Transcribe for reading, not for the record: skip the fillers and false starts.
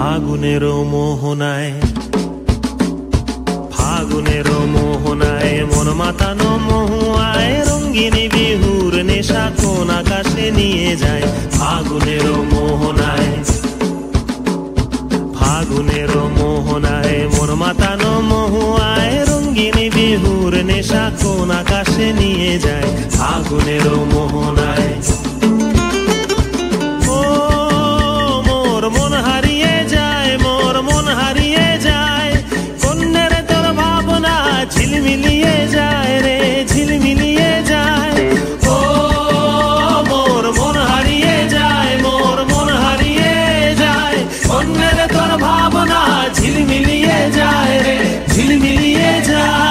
ফাগুনেরও মোহনায়, ফাগুনেরও মোহনায় মন মাতানো মহুয়ায় রঙ্গিনী বিহুর নেশা কোন আকাশে নিয়ে যায়। ফাগুনেরও মোহনায়, ফাগুনেরও মোহনায় মন মাতানো মহুয়ায় রঙ্গিনী বিহুর নেশা কোন আকাশে নিয়ে যায়। ফাগুনেরও মোহনায় মন হারিয়ে যায়, মোর মন হারিয়ে যায়, কন্যের তোর ভাবনা ঝিলমিলিয়ে যায় রে, ঝিলমিলিয়ে যায়। ও মোর মন হারিয়ে যায়, মোর মন হারিয়ে যায়, কন্যের তোর ভাবনা ঝিলমিলিয়ে যায় রে, ঝিলমিলিয়ে যায়।